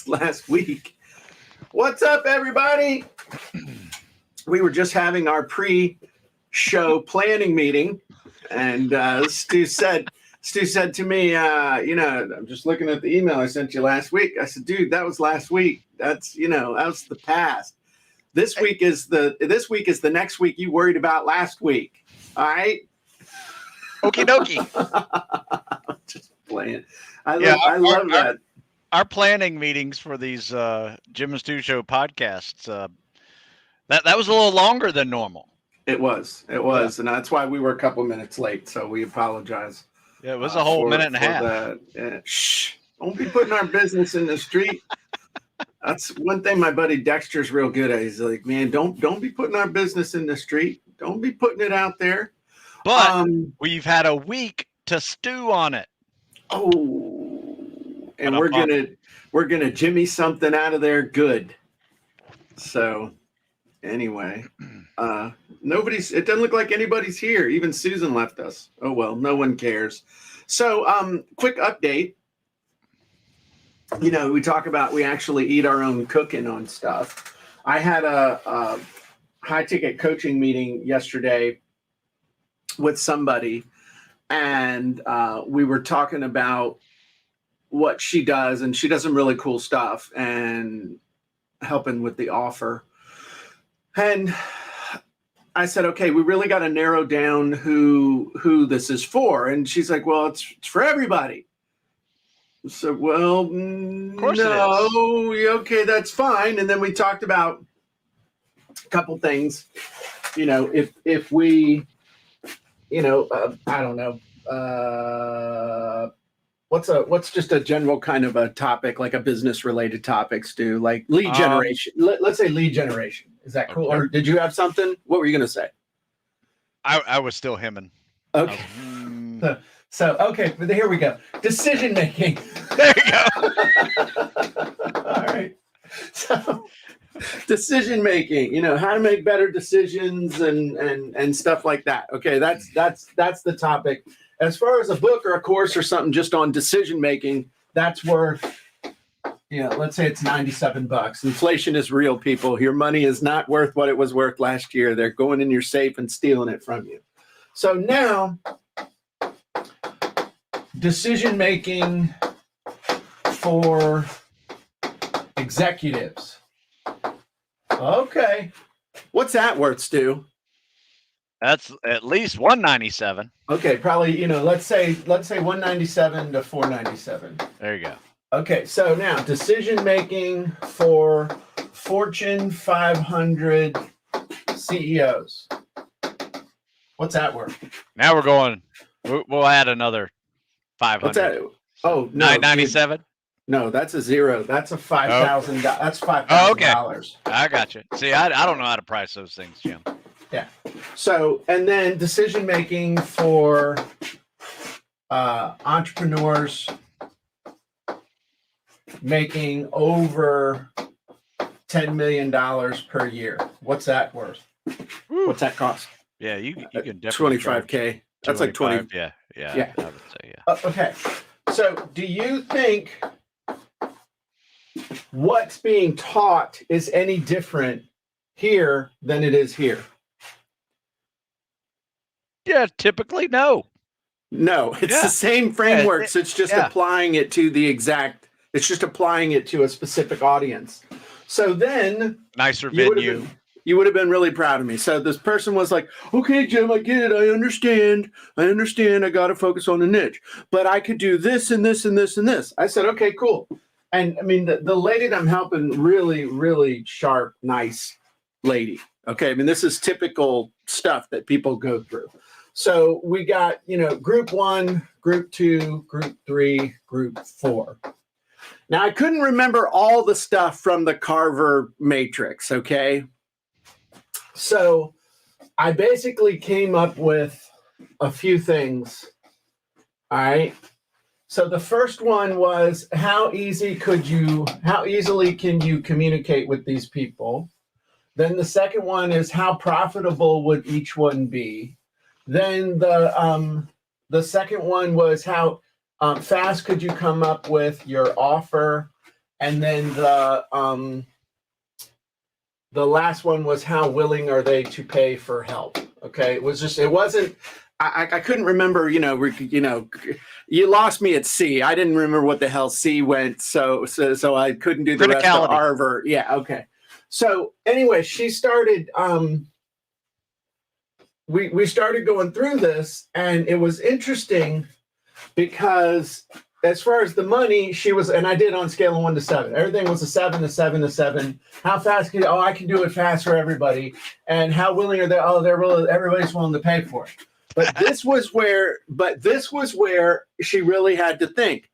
last week. What's up, everybody? We were just having our pre-show planning meeting, and Stu said to me, I'm just looking at the email I sent you last week. I said, dude, that was last week. That was the past. This week is the next week you worried about last week. All right. Okie dokie. Just playing. I love that. Our planning meetings for these Jim and Stu Show podcasts, that was a little longer than normal. It was, and that's why we were a couple minutes late. So we apologize. Yeah, it was a whole minute and a half. Yeah. Shh! Don't be putting our business in the street. That's one thing my buddy Dexter's real good at. He's like, man, don't be putting our business in the street. Don't be putting it out there. But we've had a week to stew on it. Oh, and we're gonna Jimmy something out of there good. So anyway, it doesn't look like anybody's here. Even Susan left us. Oh well, no one cares. So quick update. We actually eat our own cooking on stuff. I had a high ticket coaching meeting yesterday with somebody, and we were talking about what she does, and she does some really cool stuff and helping with the offer. And I said, okay, we really got to narrow down who this is for. And she's like, well, it's for everybody. So, well, no, okay, that's fine. And then we talked about a couple things, if we, I don't know, what's just a general kind of a topic, like a business related topic, Stu, like lead generation. Let's say lead generation. Is that cool? Okay. Or did you have something? What were you going to say? I was still hemming. Okay. So, okay, but here we go. Decision making. There you go. All right. So, decision making. How to make better decisions and stuff like that. Okay, that's the topic. As far as a book or a course or something just on decision making, that's worth, let's say it's $97. Inflation is real, people. Your money is not worth what it was worth last year. They're going in your safe and stealing it from you. So now, decision making for executives. Okay. What's that worth, Stu? That's at least $197. Okay, probably, let's say 197 to 497. There you go. Okay, so now decision making for Fortune 500 CEOs. What's that worth? Now we're going. We'll add another 500. What's that? Oh, no. 997? No, that's a zero. That's a $5,000. Oh. That's $5,000. Oh, okay. I got you. See, I don't know how to price those things, Jim. Yeah. So, and then decision making for entrepreneurs making over $10 million per year. What's that worth? Woo. What's that cost? Yeah, you can definitely $25K. That's like 20. Yeah. Yeah. I would say, yeah. Okay. So, do you think what's being taught is any different here than it is here? Yeah, typically no. No, it's the same frameworks. It's just applying it to it's just applying it to a specific audience. So then nicer venue. You would have been really proud of me. So this person was like, okay, Jim, I get it. I understand. I got to focus on a niche, but I could do this and this and this and this. I said, okay, cool. And I mean, the lady that I'm helping, really, really sharp, nice lady. Okay. I mean, this is typical stuff that people go through. So we got, group 1, group 2, group 3, group 4. Now I couldn't remember all the stuff from the Carver matrix. Okay. So I basically came up with a few things. All right. So the first one was how easily can you communicate with these people? Then the second one is how profitable would each one be? Then the second one was how fast could you come up with your offer and then the last one was how willing are they to pay for help? Okay, it wasn't. I couldn't remember. You lost me at C. I didn't remember what the hell C went. So I couldn't do the rest of R ver. Yeah. Okay. So anyway, she started. We started going through this, and it was interesting because as far as the money, she was, and I did on scale of 1 to 7. Everything was a 7 to 7 to 7. How fast can you? Oh, I can do it fast for everybody. And how willing are they? Oh, everybody's willing to pay for it. But this was where she really had to think.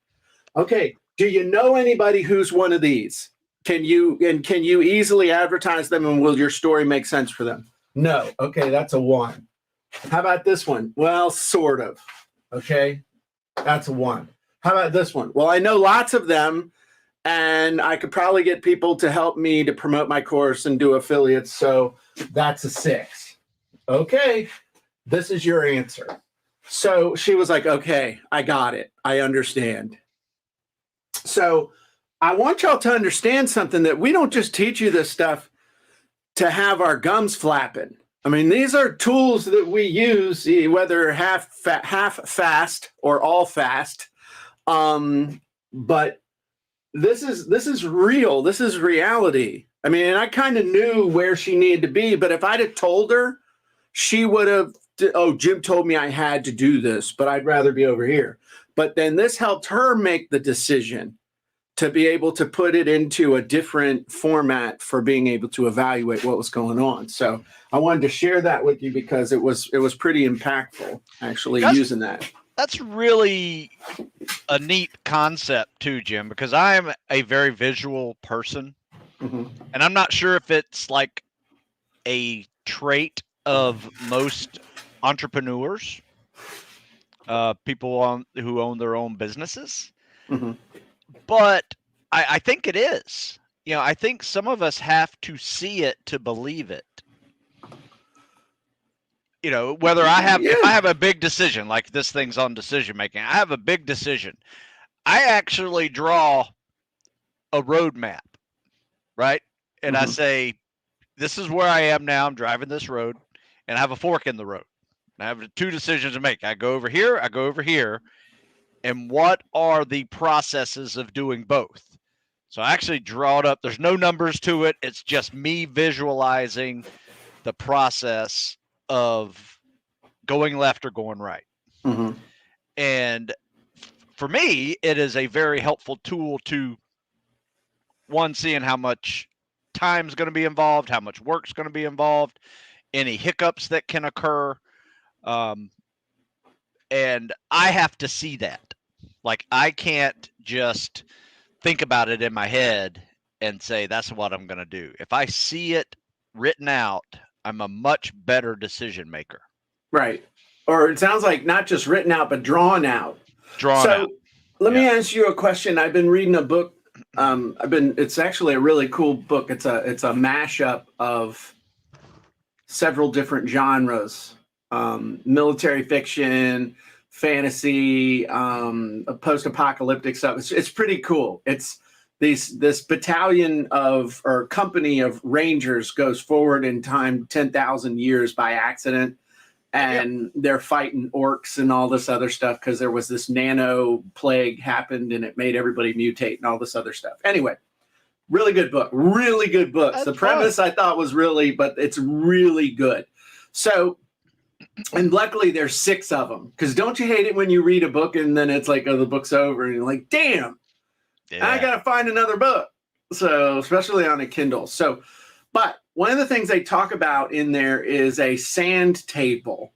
Okay, do you know anybody who's one of these? Can you easily advertise them, and will your story make sense for them? No. Okay, that's a 1. How about this one? Well, sort of. Okay, that's a 1. How about this one? Well, I know lots of them, and I could probably get people to help me to promote my course and do affiliates, so that's a 6. Okay, this is your answer. So she was like, okay, I got it. I understand. So I want y'all to understand something, that we don't just teach you this stuff to have our gums flapping. I mean, these are tools that we use, whether half fast or all fast. But this is real. This is reality. I mean, and I kind of knew where she needed to be, but if I'd have told her, she would have, oh, Jim told me I had to do this, but I'd rather be over here. But then this helped her make the decision to be able to put it into a different format for being able to evaluate what was going on. So I wanted to share that with you because it was pretty impactful, actually, using that. That's really a neat concept too, Jim, because I am a very visual person. Mm-hmm. And I'm not sure if it's like a trait of most entrepreneurs, people who own their own businesses. Mm-hmm. But I think it is. I think some of us have to see it to believe it. Whether if I have a big decision, like this thing's on decision making, I have a big decision. I actually draw a roadmap, right? And I say, this is where I am now. I'm driving this road, and I have a fork in the road. I have 2 decisions to make. I go over here, I go over here. And what are the processes of doing both? So I actually draw it up. There's no numbers to it. It's just me visualizing the process of going left or going right. Mm-hmm. And for me, it is a very helpful tool to, one, seeing how much time's going to be involved, how much work's going to be involved, any hiccups that can occur. And I have to see that. Like, I can't just think about it in my head and say, that's what I'm going to do. If I see it written out, I'm a much better decision maker. Right. Or it sounds like not just written out, but drawn out. So let me ask you a question. I've been reading a book. It's actually a really cool book. It's a mashup of several different genres, military fiction, fantasy, post-apocalyptic stuff. It's pretty cool. It's this battalion or company of Rangers goes forward in time 10,000 years by accident, and they're fighting orcs and all this other stuff because there was this nano plague happened and it made everybody mutate and all this other stuff. Anyway, really good book. Really good books. The premise I thought was but it's really good. So. And luckily there's 6 of them, because don't you hate it when you read a book and then it's like, oh, the book's over and you're like, damn, I got to find another book. So especially on a Kindle. So, but one of the things they talk about in there is a sand table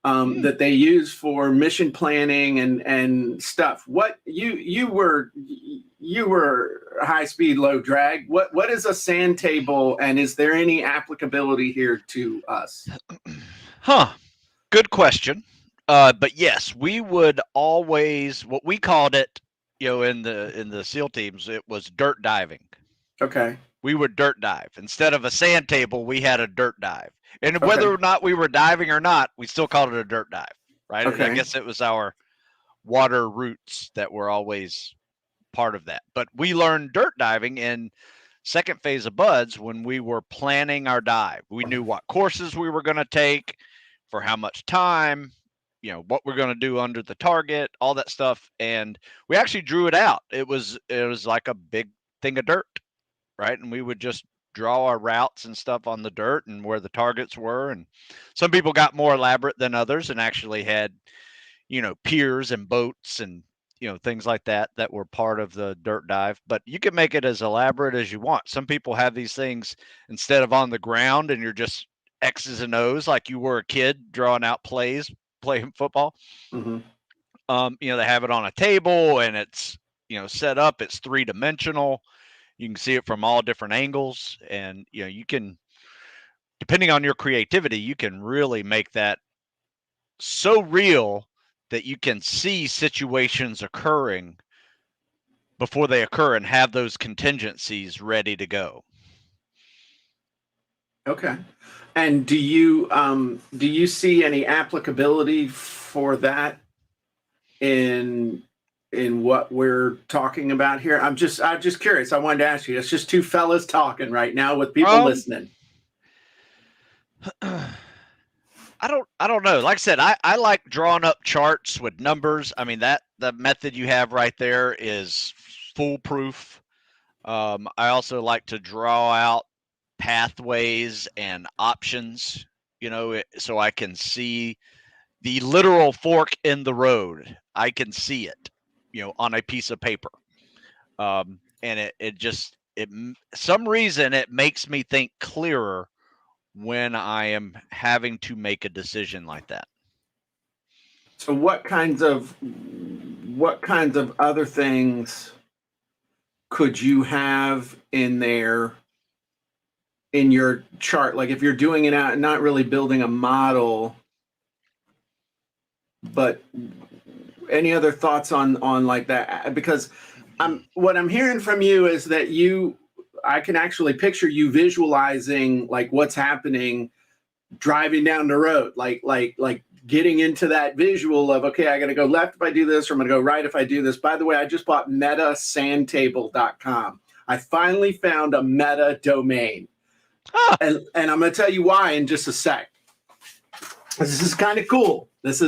that they use for mission planning and stuff. What you were high speed, low drag. What is a sand table, and is there any applicability here to us? Good question. But yes, we would always, what we called it, in the SEAL teams, it was dirt diving. Okay. We would dirt dive. Instead of a sand table, we had a dirt dive. And whether or not we were diving or not, we still called it a dirt dive, right? Okay. I guess it was our water roots that were always part of that. But we learned dirt diving in second phase of buds when we were planning our dive. We knew what courses we were going to take, for how much time, what we're going to do under the target, all that stuff. And we actually drew it out. It was like a big thing of dirt, right? And we would just draw our routes and stuff on the dirt and where the targets were. And some people got more elaborate than others and actually had, piers and boats and, things like that were part of the dirt dive. But you can make it as elaborate as you want. Some people have these things instead of on the ground and you're just X's and O's like you were a kid drawing out plays playing football. Mm-hmm. They have it on a table and it's, set up. It's 3-dimensional. You can see it from all different angles, and you can, depending on your creativity, you can really make that so real that you can see situations occurring before they occur and have those contingencies ready to go. Okay. And do you see any applicability for that in what we're talking about here? I'm just curious. I wanted to ask you. It's just two fellas talking right now with people listening. I don't know. Like I said, I like drawing up charts with numbers. I mean, the method you have right there is foolproof. I also like to draw out pathways and options, so I can see the literal fork in the road. I can see it, on a piece of paper. And some reason it makes me think clearer when I am having to make a decision like that. So what kinds of other things could you have in there in your chart? Like if you're doing it out, not really building a model, but any other thoughts on like that? Because what I'm hearing from you is that I can actually picture you visualizing like what's happening driving down the road, like getting into that visual of, okay, I got to go left if I do this, or I'm going to go right if I do this. By the way, I just bought metasandtable.com. I finally found a meta domain. And I'm going to tell you why in just a sec. This is kind of cool. This,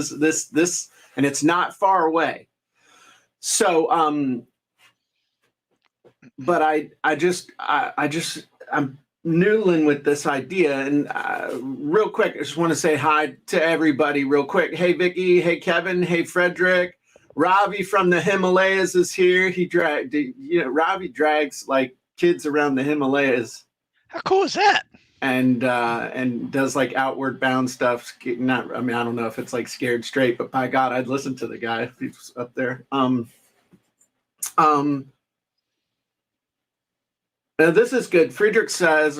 and it's not far away. So, but I'm noodling with this idea, and real quick, I just want to say hi to everybody real quick. Hey, Vicky. Hey, Kevin. Hey, Frederick. Ravi from the Himalayas is here. Ravi drags like kids around the Himalayas. How cool is that? And does like outward bound stuff. I don't know if it's like Scared Straight, but by God, I'd listen to the guy if he's up there. Now this is good. Frederick says,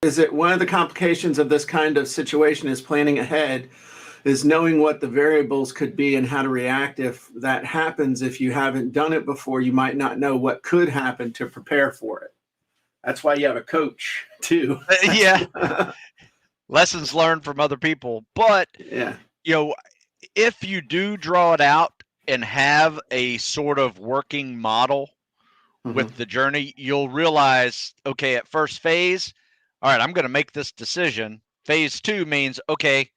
is it one of the complications of this kind of situation is planning ahead, is knowing what the variables could be and how to react if that happens. If you haven't done it before, you might not know what could happen to prepare for it. That's why you have a coach too. Yeah. Lessons learned from other people. But, yeah, if you do draw it out and have a sort of working model with the journey, you'll realize, okay, at first phase, all right, I'm going to make this decision. Phase 2 means, okay,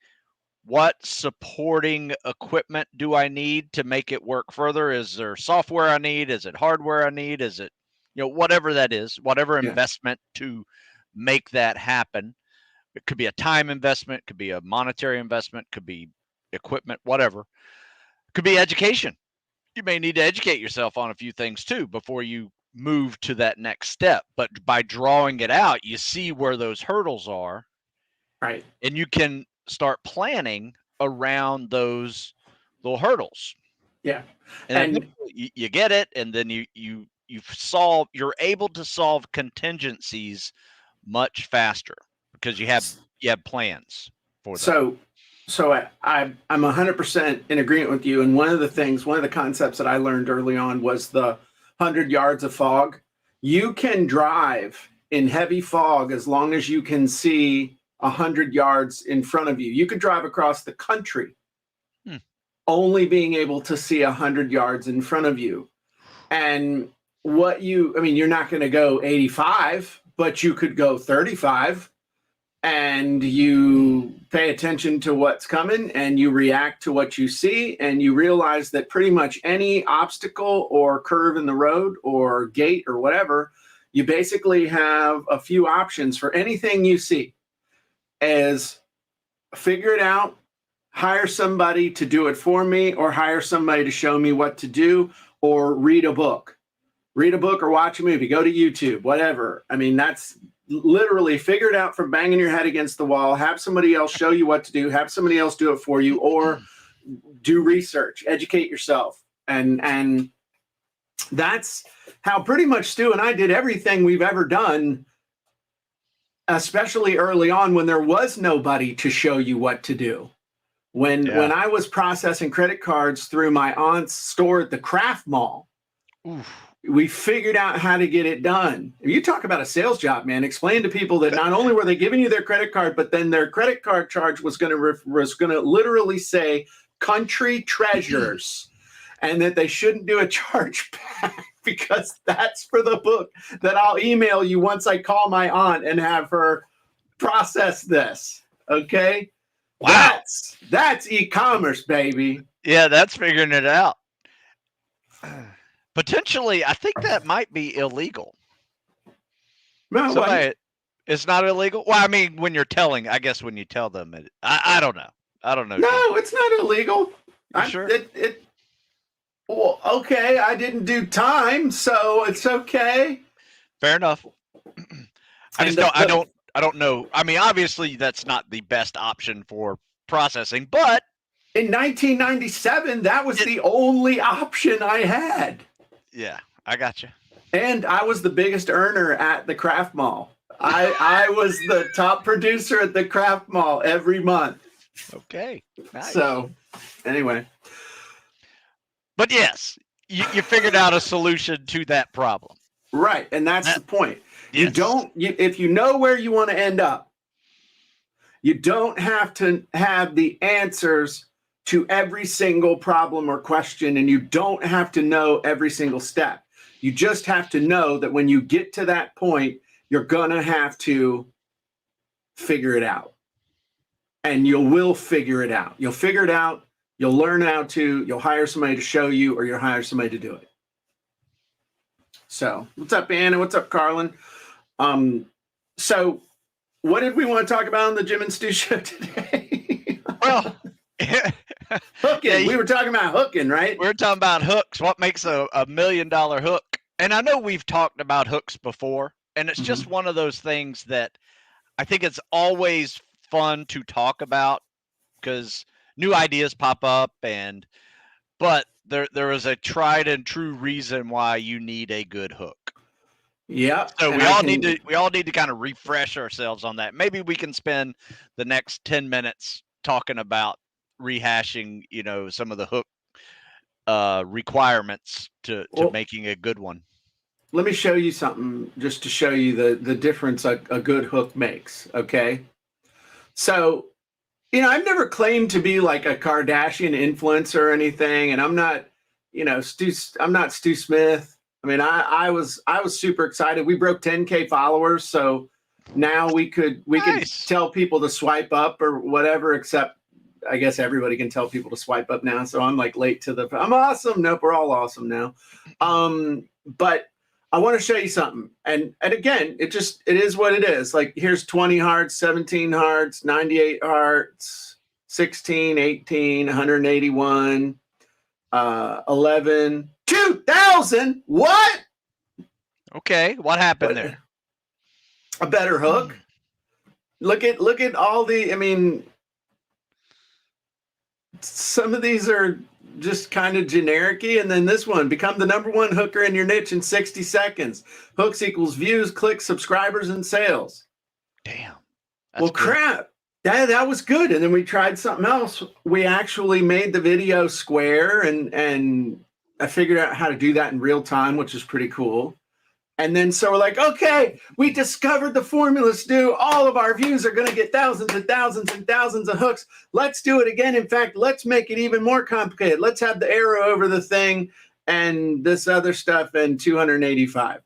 what supporting equipment do I need to make it work further? Is there software I need? Is it hardware I need? Is it, whatever that is, whatever investment to make that happen. It could be a time investment, could be a monetary investment, could be equipment, whatever. Could be education. You may need to educate yourself on a few things too before you move to that next step. But by drawing it out, you see where those hurdles are. Right. And you can start planning around those little hurdles. Yeah. And you get it, and then you're able to solve contingencies much faster because you have plans for that. So I'm 100% in agreement with you. And one of the concepts that I learned early on was the 100 yards of fog. You can drive in heavy fog as long as you can see 100 yards in front of you. You could drive across the country only being able to see 100 yards in front of you. And you're not going to go 85, but you could go 35, and you pay attention to what's coming and you react to what you see, and you realize that pretty much any obstacle or curve in the road or gate or whatever, you basically have a few options for anything you see, as figure it out, hire somebody to do it for me, or hire somebody to show me what to do, or read a book or watch a movie, go to YouTube, whatever. I mean, that's literally figure it out from banging your head against the wall, have somebody else show you what to do, have somebody else do it for you, or do research, educate yourself. And that's how pretty much Stu and I did everything we've ever done, especially early on when there was nobody to show you what to do. When I was processing credit cards through my aunt's store at the Craft Mall, we figured out how to get it done. You talk about a sales job, man. Explain to people that not only were they giving you their credit card, but then their credit card charge was going to literally say country treasures, and that they shouldn't do a charge back because that's for the book that I'll email you once I call my aunt and have her process this. Okay. Wow. That's e-commerce, baby. Yeah, that's figuring it out. Potentially, I think that might be illegal. No, it's not illegal. Well, I mean, when you tell them it, I don't know. No, it's not illegal. Sure? Well, okay, I didn't do time, so it's okay. Fair enough. I don't know. I mean, obviously that's not the best option for processing, but in 1997, that was the only option I had. Yeah, I got you. And I was the biggest earner at the Craft Mall. I was the top producer at the Craft Mall every month. Okay. Nice. So, anyway. But yes, you figured out a solution to that problem. Right, and that's the point. Yes. If you know where you want to end up, you don't have to have the answers to every single problem or question, and you don't have to know every single step. You just have to know that when you get to that point, you're going to have to figure it out. And you will figure it out. You'll figure it out. You'll learn how to. You'll hire somebody to show you, or you'll hire somebody to do it. So, what's up, Anna? What's up, Carlin? So, what did we want to talk about on the Jim and Stu show today? Well, hooking. Yeah, we were talking about hooking, right? We were talking about hooks. What makes a $1 million hook? And I know we've talked about hooks before, and it's just one of those things that I think it's always fun to talk about because new ideas pop up, but there is a tried and true reason why you need a good hook. Yeah. So we all need to kind of refresh ourselves on that. Maybe we can spend the next 10 minutes talking about rehashing, some of the hook requirements to making a good one. Let me show you something just to show you the difference a good hook makes. Okay. So, I've never claimed to be like a Kardashian influencer or anything, and I'm not, I'm not Stu Smith. I mean, I was super excited. We broke 10K followers, so now we could tell people to swipe up or whatever. Except, I guess everybody can tell people to swipe up now. So I'm like late to I'm awesome. Nope, we're all awesome now. But I want to show you something, and again, it is what it is. Like here's 20 hearts, 17 hearts, 98 hearts, 16, 18, 181, 11. 2,000. What? Okay, what happened there? A better hook. Look at all the. I mean, some of these are just kind of generic-y, and then this one: become the #1 hooker in your niche in 60 seconds. Hooks equals views, clicks, subscribers, and sales. Damn. Well, crap. That was good. And then we tried something else. We actually made the video square, and I figured out how to do that in real time, which is pretty cool. And then so we're like, okay, we discovered the formula, Stu. All of our views are going to get thousands and thousands and thousands of hooks. Let's do it again. In fact, let's make it even more complicated. Let's have the arrow over the thing and this other stuff and 285.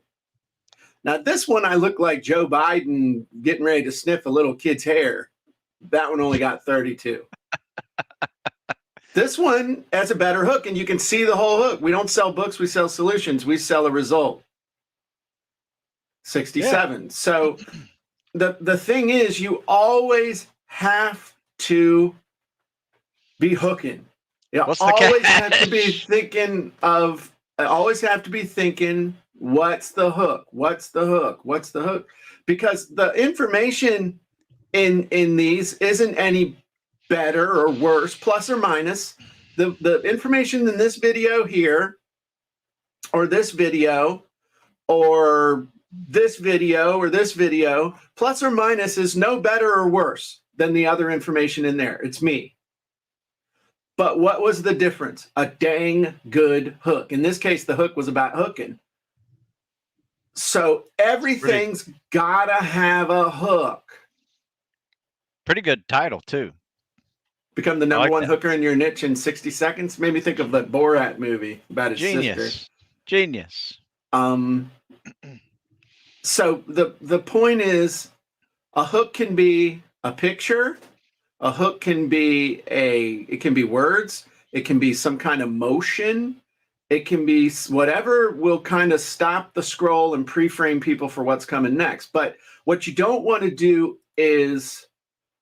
Now, this one, I look like Joe Biden getting ready to sniff a little kid's hair. That one only got 32. This one has a better hook, and you can see the whole hook. We don't sell books, we sell solutions. We sell a result. 67. Yeah. So the thing is, you always have to be hooking. You always have to be thinking of, always have to be thinking, what's the hook? What's the hook? What's the hook? Because the information in these isn't any better or worse, plus or minus. The information in this video here, or this video, or this video, or this video, plus or minus is no better or worse than the other information in there. It's me. But what was the difference? A dang good hook. In this case, the hook was about hooking. So everything's gotta have a hook. Pretty good title too. Become the number one hooker in your niche in 60 seconds. Made me think of that Borat movie about his sister. Genius. So the point is, a hook can be a picture, a hook can be it can be words, it can be some kind of motion, it can be whatever will kind of stop the scroll and pre-frame people for what's coming next. But what you don't want to do is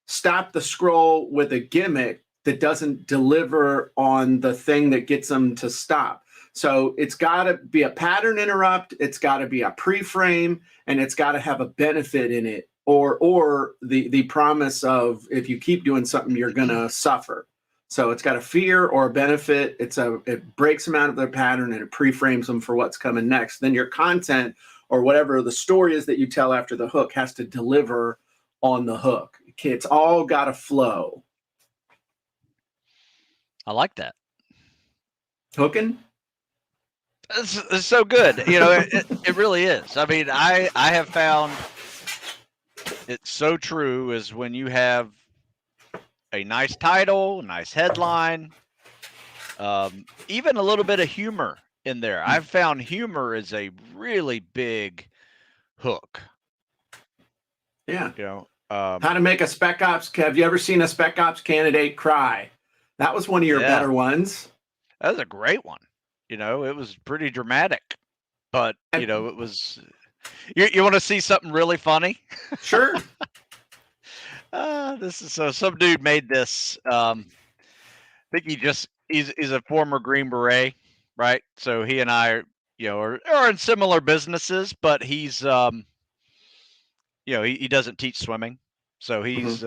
stop the scroll with a gimmick that doesn't deliver on the thing that gets them to stop. So it's got to be a pattern interrupt, it's got to be a pre-frame, and it's got to have a benefit in it, or the promise of, if you keep doing something, you're going to suffer. So it's got a fear or a benefit. It breaks them out of their pattern and it pre-frames them for what's coming next. Then your content, or whatever the story is that you tell after the hook, has to deliver on the hook. It's all got to flow. I like that. Hooking? It's so good. You know, it really is. I mean, I have found it's so true is when you have a nice title, nice headline, even a little bit of humor in there. I've found humor is a really big hook. Yeah. You know, how to make a Spec Ops. Have you ever seen a Spec Ops candidate cry? That was one of your better ones. That was a great one. You know, it was pretty dramatic, but you know, it was. You want to see something really funny? Sure. This is some dude made this. I think he's a former Green Beret, right? So he and I, you know, are in similar businesses, but he's you know, he doesn't teach swimming, so he's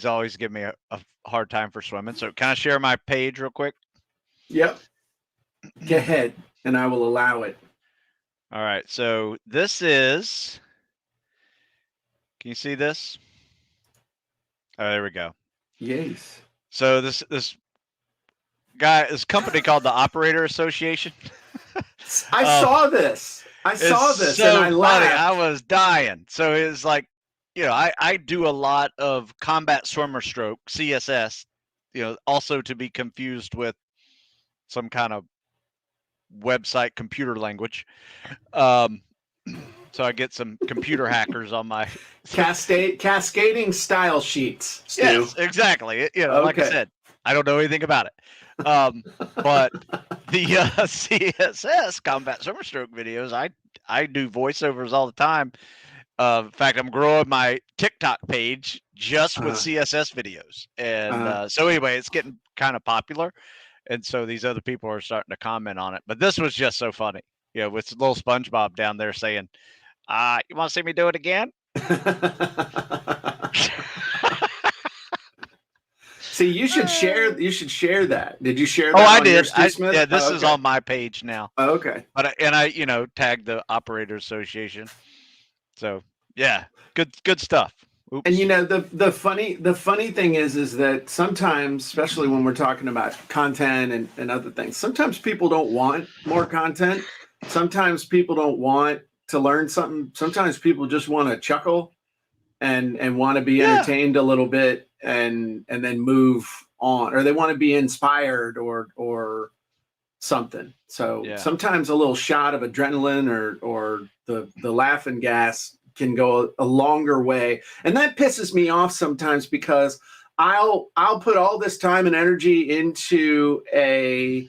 always given me a hard time for swimming. So can I share my page real quick? Yep. Go ahead, and I will allow it. All right. So this is. Can you see this? Oh, there we go. Yes. So this company called the Operator Association. I saw this. So and I laughed. I was dying. So it's like, you know, I do a lot of combat swimmer stroke, CSS, you know, also to be confused with some kind of website computer language. So I get some computer hackers on my cascading style sheets, Stu. Yes, exactly. You know, like I said, I don't know anything about it. But the CSS combat swimmer stroke videos, I do voiceovers all the time. In fact, I'm growing my TikTok page just with CSS videos. And so anyway, it's getting kind of popular. And so these other people are starting to comment on it. But this was just so funny. You know, with little SpongeBob down there saying, you want to see me do it again? See, you should share that. Did you share that? Oh, I did. Yeah, this is on my page now. Oh, okay. But I, you know, tagged the Operator Association. So yeah, good stuff. Oops. And you know, the funny thing is that sometimes, especially when we're talking about content and other things, sometimes people don't want more content. Sometimes people don't want to learn something. Sometimes people just want to chuckle and want to be Yeah. entertained a little bit and then move on, or they want to be inspired or something. So Yeah. sometimes a little shot of adrenaline or the laughing gas can go a longer way. And that pisses me off sometimes because I'll put all this time and energy into a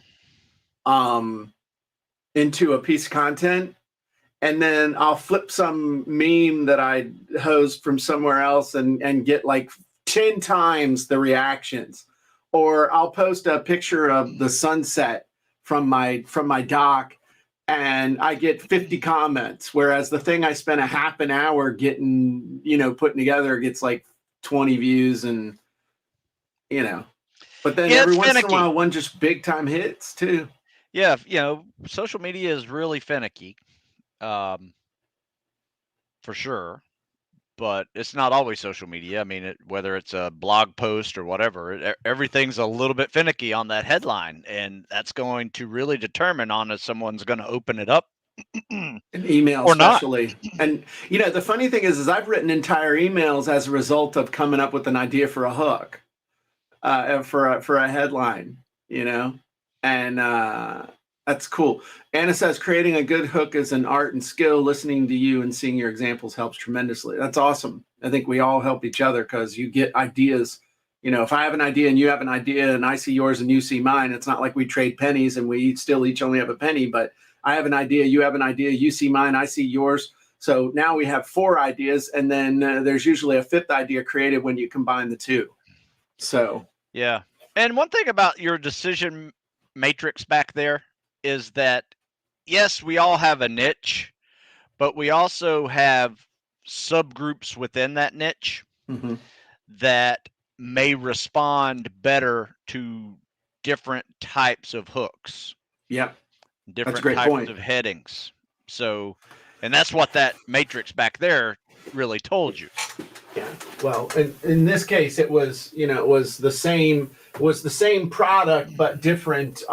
piece of content, and then I'll flip some meme that I hosed from somewhere else and get like 10 times the reactions. Or I'll post a picture of the sunset from my dock and I get 50 comments, whereas the thing I spent a half an hour getting, putting together gets like 20 views and, but then every once in a while, one just big time hits too. Yeah. Social media is really finicky. For sure, but it's not always social media. I mean, whether it's a blog post or whatever, everything's a little bit finicky on that headline, and that's going to really determine on if someone's going to open it up. An email, or especially. Not. And the funny thing is I've written entire emails as a result of coming up with an idea for a hook, for a headline, and that's cool. Anna says creating a good hook is an art and skill. Listening to you and seeing your examples helps tremendously. That's awesome. I think we all help each other because you get ideas. If I have an idea and you have an idea and I see yours and you see mine, it's not like we trade pennies and we still each only have a penny, but I have an idea, you have an idea, you see mine, I see yours. So now we have 4 ideas, and then there's usually a 5th idea created when you combine the 2. So yeah. And one thing about your decision matrix back there is that, yes, we all have a niche, but we also have subgroups within that niche that may respond better to different types of hooks. Yep. Different types of headings. So, and that's what that matrix back there really told you. Yeah. Well, in this case, it was, it was the same product, but different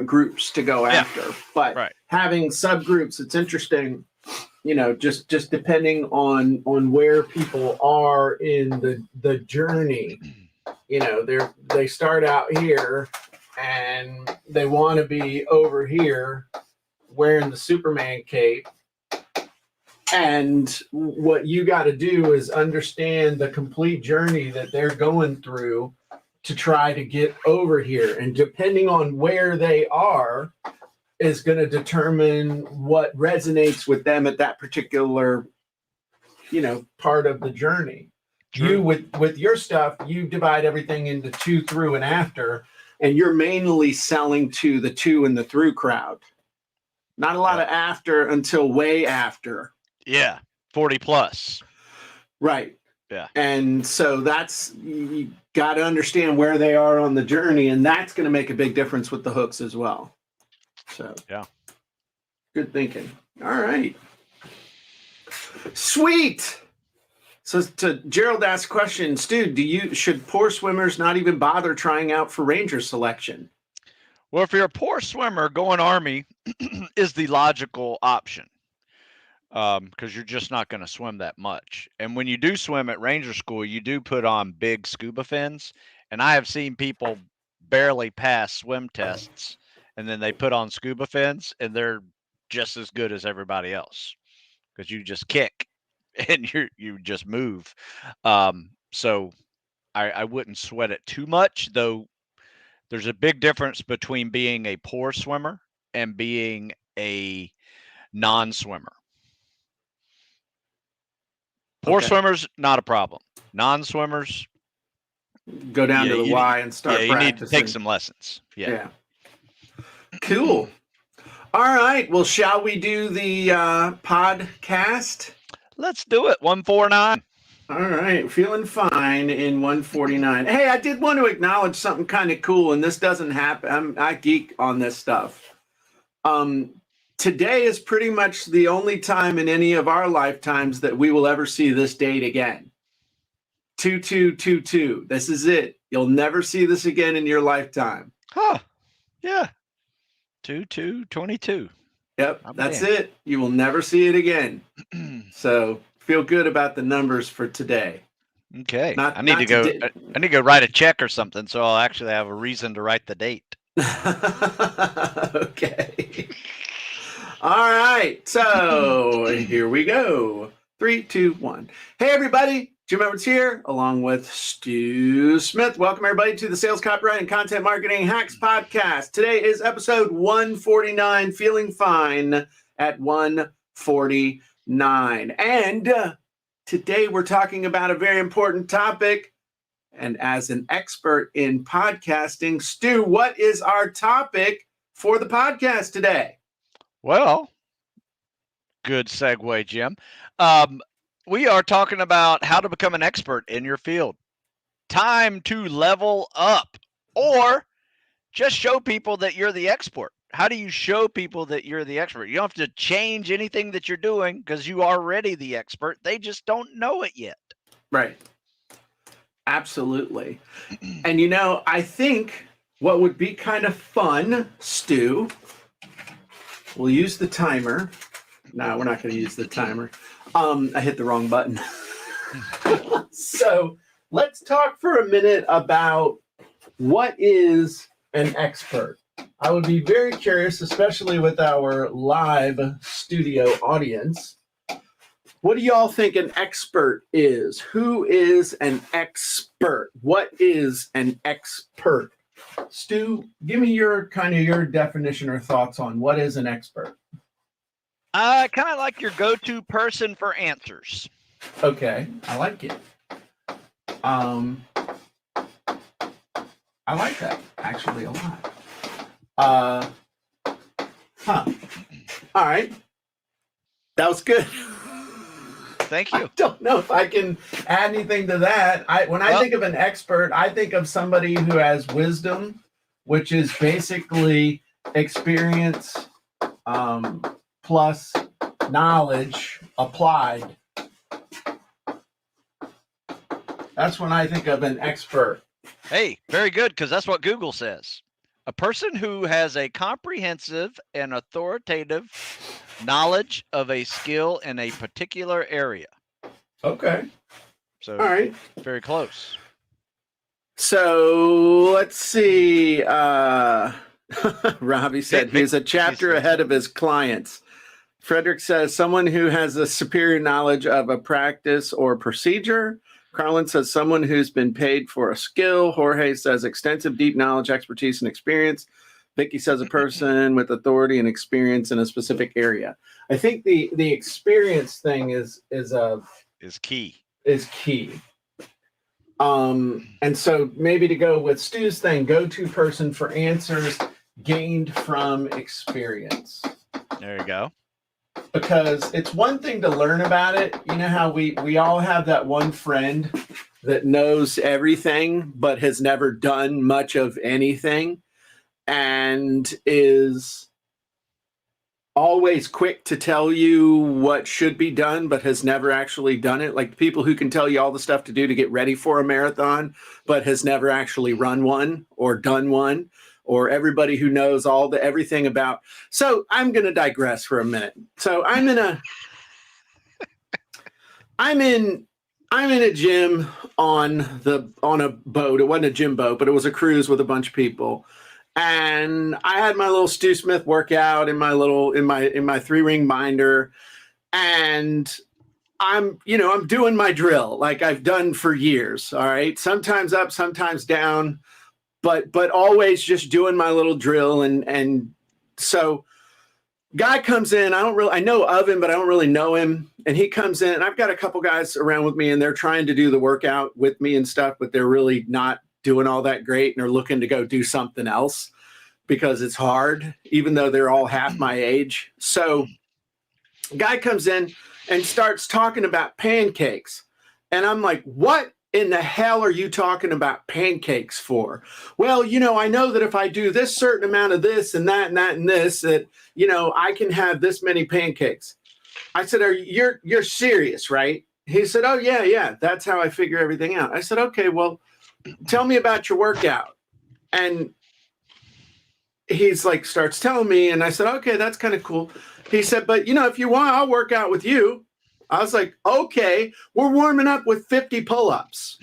groups to go after. But having subgroups, it's interesting, just depending on where people are in the journey. They start out here and they want to be over here wearing the Superman cape. And what you got to do is understand the complete journey that they're going through to try to get over here. And depending on where they are is going to determine what resonates with them at that particular, part of the journey. True. You with your stuff, you divide everything into 2, through, and after, and you're mainly selling to the 2 and the through crowd. Not a lot of after until way after. Yeah, 40 plus. Right. Yeah. And so you got to understand where they are on the journey, and that's going to make a big difference with the hooks as well. So yeah, good thinking. All right. Sweet. So to Gerald asked a question, Stu, should poor swimmers not even bother trying out for ranger selection? Well, if you're a poor swimmer, going Army is the logical option, because you're just not going to swim that much. And when you do swim at ranger school, you do put on big scuba fins. And I have seen people barely pass swim tests, and then they put on scuba fins, and they're just as good as everybody else because you just kick and you just move. So I wouldn't sweat it too much, though. There's a big difference between being a poor swimmer and being a non-swimmer. Poor swimmers, not a problem. Non-swimmers, go down to the Y and start practicing. You need to take some lessons. Yeah. Cool. All right. Well, shall we do the podcast? Let's do it. 149. All right. Feeling fine in 149. Hey, I did want to acknowledge something kind of cool, and this doesn't happen. I geek on this stuff. Today is pretty much the only time in any of our lifetimes that we will ever see this date again. 2222. This is it. You'll never see this again in your lifetime. Huh. Yeah. 2222. Yep, that's it. You will never see it again. So feel good about the numbers for today. Okay. I need to go write a check or something, so I'll actually have a reason to write the date. Okay. All right. So here we go. 3, 2, 1. Hey, everybody. Jim Edwards here, along with Stu Smith. Welcome, everybody, to the Sales Copyright and Content Marketing Hacks Podcast. Today is episode 149, Feeling Fine at 149. And today we're talking about a very important topic. And as an expert in podcasting, Stu, what is our topic for the podcast today? Well, good segue, Jim. We are talking about how to become an expert in your field. Time to level up, or just show people that you're the expert. How do you show people that you're the expert? You don't have to change anything that you're doing because you are already the expert. They just don't know it yet. Right. Absolutely. And, you know, I think what would be kind of fun, Stu, we'll use the timer. No, we're not going to use the timer. I hit the wrong button. So let's talk for a minute about what is an expert. I would be very curious, especially with our live studio audience. What do y'all think an expert is? Who is an expert? What is an expert? Stu, give me your definition or thoughts on what is an expert. Kind of like your go-to person for answers. Okay, I like it. I like that actually a lot. All right, that was good. Thank you. I don't know if I can add anything to that. When I think of an expert, I think of somebody who has wisdom, which is basically experience plus knowledge applied. That's when I think of an expert. Hey, very good, because that's what Google says. A person who has a comprehensive and authoritative knowledge of a skill in a particular area. Okay. So, all right. Very close. So let's see. Robbie said he's a chapter ahead of his clients. Frederick says someone who has a superior knowledge of a practice or procedure. Carlin says someone who's been paid for a skill. Jorge says extensive, deep knowledge, expertise, and experience. Vicky says a person with authority and experience in a specific area. I think the experience thing is key. Is key. And so maybe to go with Stu's thing, go-to person for answers gained from experience. There you go. Because it's one thing to learn about it. You know how we all have that one friend that knows everything but has never done much of anything and is always quick to tell you what should be done but has never actually done it. Like people who can tell you all the stuff to do to get ready for a marathon but has never actually run one or done one. Or everybody who knows everything about. So I'm going to digress for a minute. So I'm in a gym on a boat. It wasn't a gym boat, but it was a cruise with a bunch of people. And I had my little Stu Smith workout in my 3-ring binder, and I'm doing my drill like I've done for years. All right, sometimes up, sometimes down. But always just doing my little drill. And so guy comes in, I know of him, but I don't really know him. And he comes in and I've got a couple guys around with me and they're trying to do the workout with me and stuff, but they're really not doing all that great. And they're looking to go do something else because it's hard, even though they're all half my age. So guy comes in and starts talking about pancakes. And I'm like, what in the hell are you talking about pancakes for? Well, I know that if I do this certain amount of this and that and that and this, that, I can have this many pancakes. I said, you're serious, right? He said, oh, yeah. That's how I figure everything out. I said, okay, well, tell me about your workout. And he's like, starts telling me, and I said, okay, that's kind of cool. He said, but if you want, I'll work out with you. I was like, okay, we're warming up with 50 pull-ups.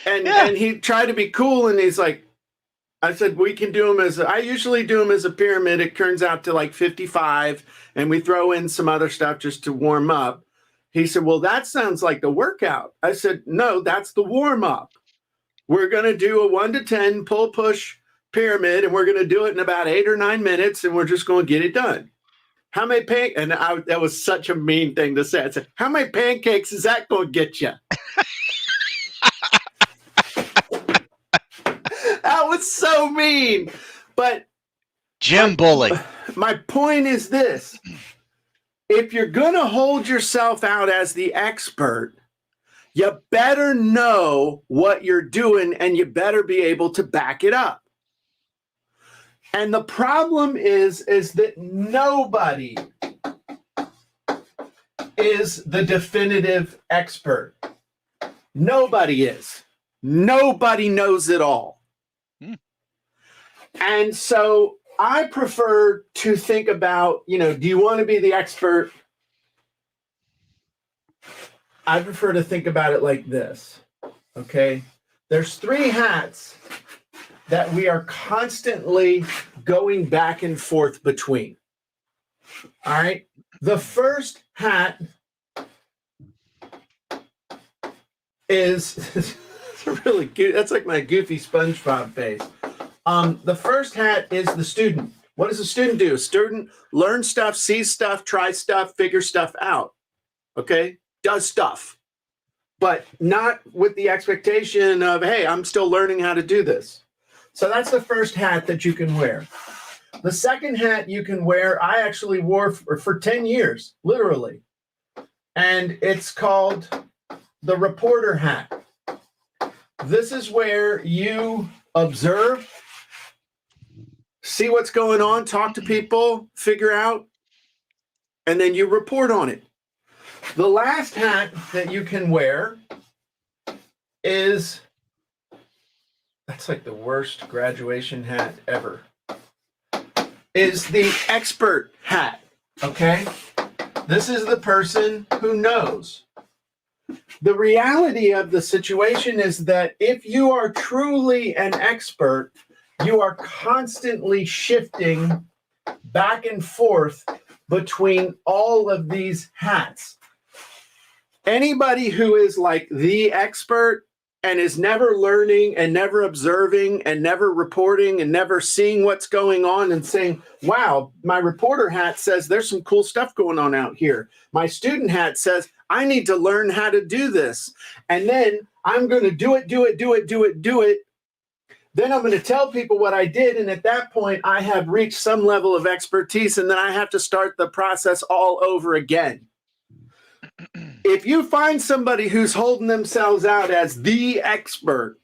And he tried to be cool, and he's like, I said, we can do them I usually do them as a pyramid. It turns out to like 55, and we throw in some other stuff just to warm up. He said, well, that sounds like the workout. I said, no, that's the warm-up. We're going to do a 1 to 10 pull-push pyramid, and we're going to do it in about 8 or 9 minutes, and we're just going to get it done. How many that was such a mean thing to say. I said, how many pancakes is that going to get you? That was so mean. But Gym bully. My point is this. If you're going to hold yourself out as the expert, you better know what you're doing, and you better be able to back it up. And the problem is that nobody is the definitive expert. Nobody is. Nobody knows it all. And so I prefer to think about, do you want to be the expert? I prefer to think about it like this. Okay? There's 3 hats that we are constantly going back and forth between. All right. The first hat is really cute. That's like my goofy SpongeBob face. The first hat is the student. What does a student do? A student learns stuff, sees stuff, tries stuff, figures stuff out. Okay. Does stuff, but not with the expectation of, hey, I'm still learning how to do this. So that's the first hat that you can wear. The second hat you can wear, I actually wore for 10 years, literally. And it's called the reporter hat. This is where you observe, see what's going on, talk to people, figure out, and then you report on it. The last hat that you can wear is... That's like the worst graduation hat ever. Is the expert hat, okay? This is the person who knows. The reality of the situation is that if you are truly an expert, you are constantly shifting back and forth between all of these hats. Anybody who is like the expert and is never learning and never observing and never reporting and never seeing what's going on and saying, wow, my reporter hat says there's some cool stuff going on out here. My student hat says, I need to learn how to do this. And then I'm going to do it. Then I'm going to tell people what I did. And at that point, I have reached some level of expertise, and then I have to start the process all over again. If you find somebody who's holding themselves out as the expert,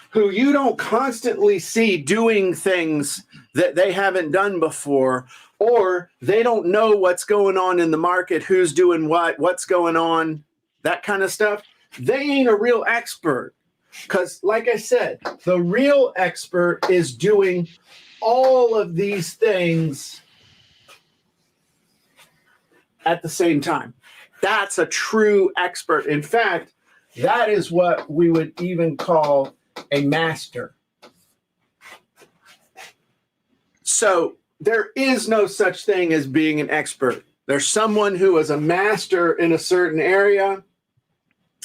who you don't constantly see doing things that they haven't done before, or they don't know what's going on in the market, who's doing what's going on, that kind of stuff, they ain't a real expert. Because, like I said, the real expert is doing all of these things at the same time. That's a true expert. In fact, that is what we would even call a master. So there is no such thing as being an expert. There's someone who is a master in a certain area,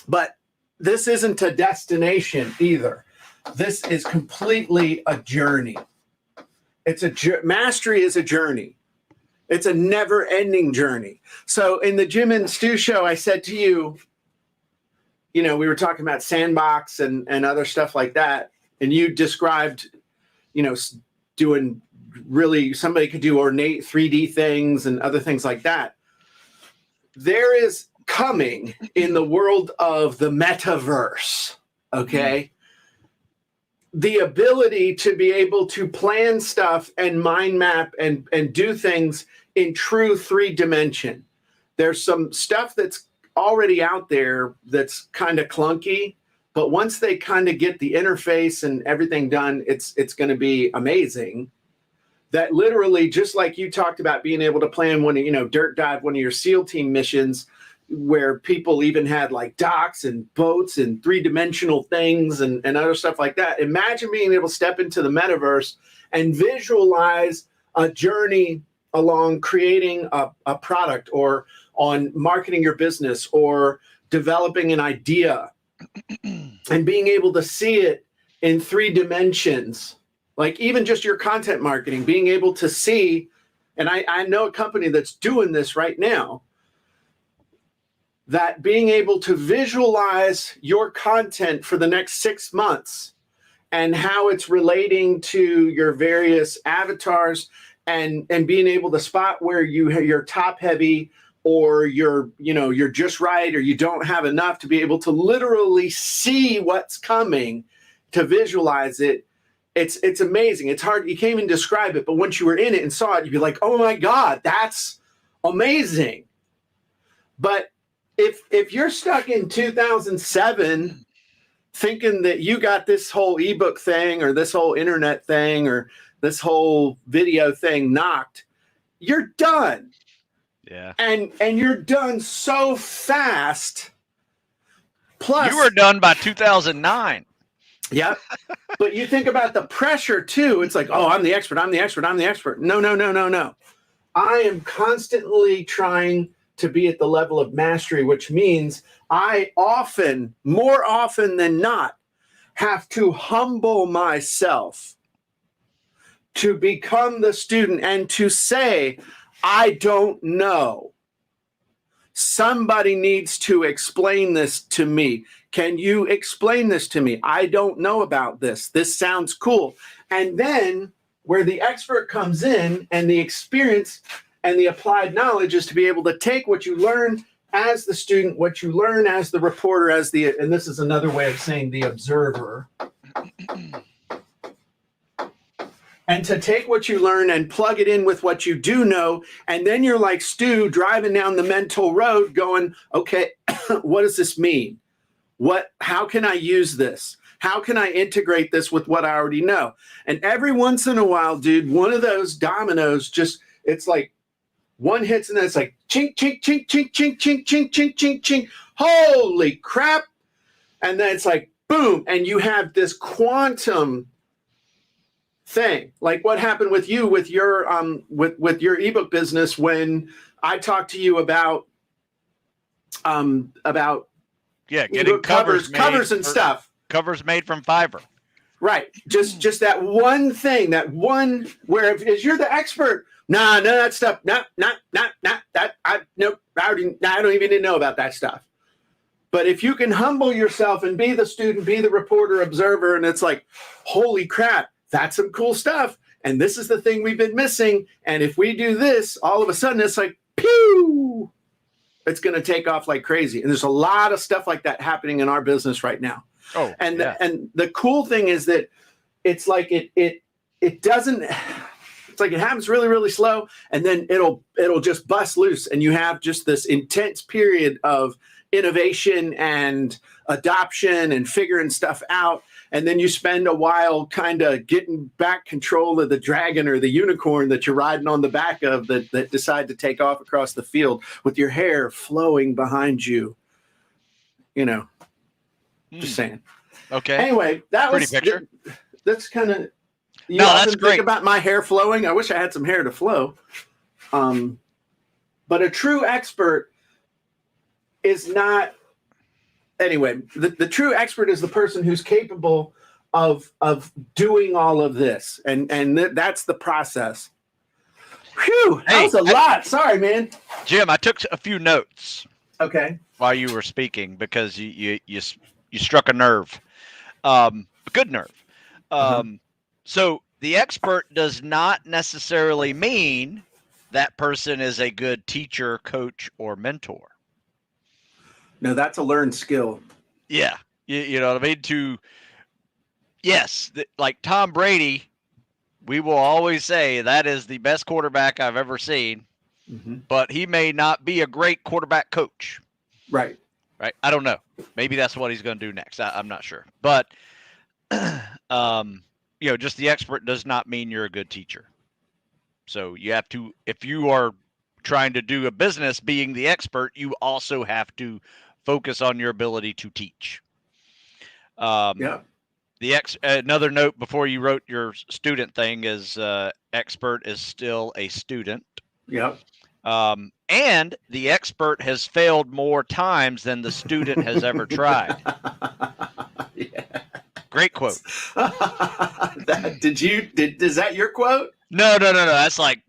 but this isn't a destination either. This is completely a journey. Mastery is a journey. It's a never-ending journey. So in the Jim and Stu show, I said to you, we were talking about sandbox and other stuff like that. And you described, doing really, somebody could do ornate 3D things and other things like that. There is coming in the world of the metaverse, okay? The ability to be able to plan stuff and mind map and do things in true 3D. There's some stuff that's already out there that's kind of clunky, But once they kind of get the interface and everything done, it's going to be amazing. That literally, just like you talked about being able to plan one, dirt dive, one of your SEAL team missions, where people even had like docks and boats and 3-dimensional things and other stuff like that. Imagine being able to step into the metaverse and visualize a journey along creating a product, or on marketing your business, or developing an idea, and being able to see it in 3 dimensions. Like even just your content marketing, being able to see, and I know a company that's doing this right now, that being able to visualize your content for the next 6 months and how it's relating to your various avatars, and being able to spot where you're top heavy, or you're just right, or you don't have enough, to be able to literally see what's coming, to visualize it. It's amazing. It's hard. You can't even describe it. But once you were in it and saw it, you'd be like, oh my God, that's amazing. But if you're stuck in 2007 thinking that you got this whole ebook thing, or this whole internet thing, or this whole video thing knocked, you're done. Yeah. And you're done so fast. Plus, you were done by 2009. Yep. But you think about the pressure too. It's like, oh, I'm the expert. No. I am constantly trying to be at the level of mastery, which means I more often than not, have to humble myself to become the student and to say, I don't know. Somebody needs to explain this to me. Can you explain this to me? I don't know about this. This sounds cool. And then where the expert comes in, and the experience and the applied knowledge, is to be able to take what you learn as the student, what you learn as the reporter, and this is another way of saying the observer, and to take what you learn and plug it in with what you do know. And then you're like Stu driving down the mental road going, okay, what does this mean? How can I use this? How can I integrate this with what I already know? And every once in a while, dude, one of those dominoes it's like one hits, and then it's like chink, chink, chink, chink, chink, chink, chink, chink, chink, chink. Holy crap. And then it's like, boom. And you have this quantum thing, like what happened with you with your with your ebook business, when I talked to you about getting covers and stuff. Covers made from Fiverr. Right. Just that one thing, that one where if you're the expert, none of that stuff. Not that. I don't even know about that stuff. But if you can humble yourself and be the student, be the reporter, observer, and it's like, holy crap, that's some cool stuff. And this is the thing we've been missing. And if we do this, all of a sudden it's like, pew, it's going to take off like crazy. And there's a lot of stuff like that happening in our business right now. Oh, and yeah. And the cool thing is that it's like it doesn't. It's like it happens really, really slow, and then it'll just bust loose, and you have just this intense period of innovation and adoption and figuring stuff out. And then you spend a while kind of getting back control of the dragon or the unicorn that you're riding on the back of, that decide to take off across the field with your hair flowing behind you. Just saying. Okay. Anyway, that pretty was picture. That's kind of. No, that's great. Think about my hair flowing. I wish I had some hair to flow. But a true expert is not. Anyway, the true expert is the person who's capable of doing all of this, and that's the process. Whew, that was a lot. Sorry, man. Jim, I took a few notes. Okay. While you were speaking, because you struck a nerve, a good nerve. So the expert does not necessarily mean that person is a good teacher, coach, or mentor. No, that's a learned skill. Yeah. You know what I mean? Yes, like Tom Brady, we will always say that is the best quarterback I've ever seen, but he may not be a great quarterback coach. Right. right? I don't know. Maybe that's what he's going to do next. I'm not sure. But, just the expert does not mean you're a good teacher. So you have to, if you are trying to do a business being the expert, you also have to focus on your ability to teach. Yeah. Another note before you wrote your student thing is expert is still a student. Yep. And the expert has failed more times than the student has ever tried. Yeah. Great quote. Is that your quote? No. That's like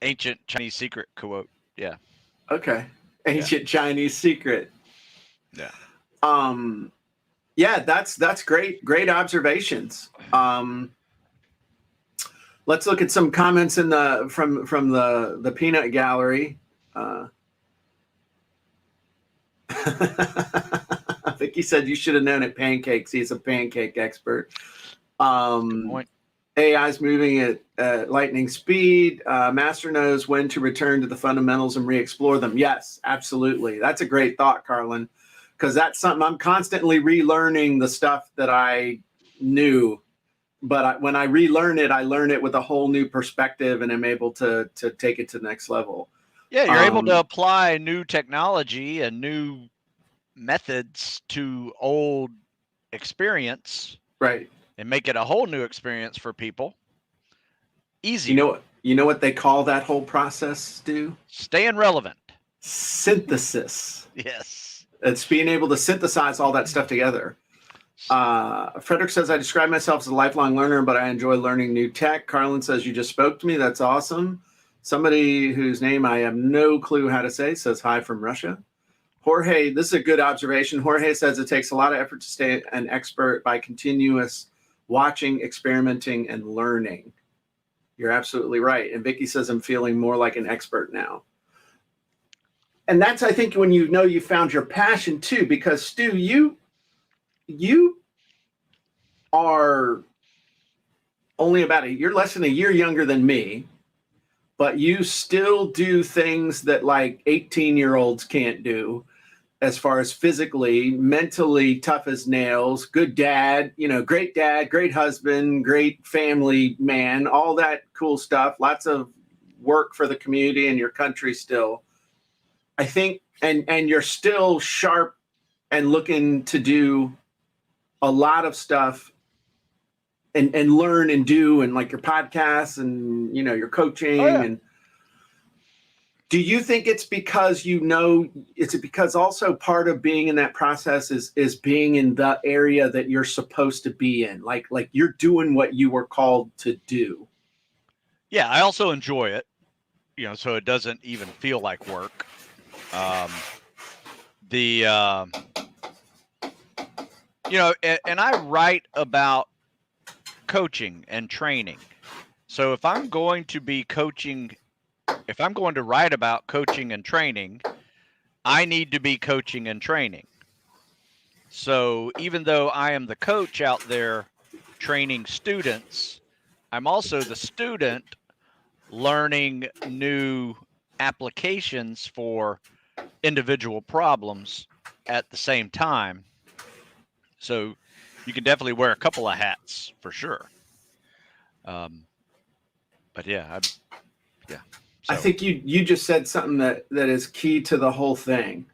ancient Chinese secret quote. Yeah. Okay. Ancient Chinese secret. Yeah. Yeah, that's great. Great observations. Let's look at some comments from the peanut gallery. Vicky said you should have known at pancakes. He's a pancake expert. Good point. AI's moving at lightning speed. Master knows when to return to the fundamentals and re-explore them. Yes, absolutely. That's a great thought, Carlin, because that's something I'm constantly relearning the stuff that I knew. But when I relearn it, I learn it with a whole new perspective, and I'm able to take it to the next level. Yeah, you're able to apply new technology and new methods to old experience, right, and make it a whole new experience for people. Easy. You know what they call that whole process, Stu? Staying relevant. Synthesis. Yes. It's being able to synthesize all that stuff together. Frederick says, I describe myself as a lifelong learner, but I enjoy learning new tech. Carlin says, you just spoke to me. That's awesome. Somebody whose name I have no clue how to say says hi from Russia. Jorge, this is a good observation. Jorge says it takes a lot of effort to stay an expert by continuous watching, experimenting, and learning. You're absolutely right. And Vicky says, I'm feeling more like an expert now. And that's, I think, when you know you found your passion too, because Stu, you are only you're less than a year younger than me, but you still do things that like 18-year-olds can't do as far as physically, mentally tough as nails, good dad, great husband, great family man, all that cool stuff, lots of work for the community and your country still. I think, and you're still sharp and looking to do a lot of stuff and learn and do, and like your podcasts and, your coaching. Oh, yeah. And do you think it's because, is it because also part of being in that process is being in the area that you're supposed to be in? Like you're doing what you were called to do. Yeah. I also enjoy it, so it doesn't even feel like work. And I write about coaching and training. So if I'm going to write about coaching and training, I need to be coaching and training. So even though I am the coach out there training students, I'm also the student learning new applications for individual problems at the same time. So you can definitely wear a couple of hats for sure. But yeah. So. I think you just said something that is key to the whole thing.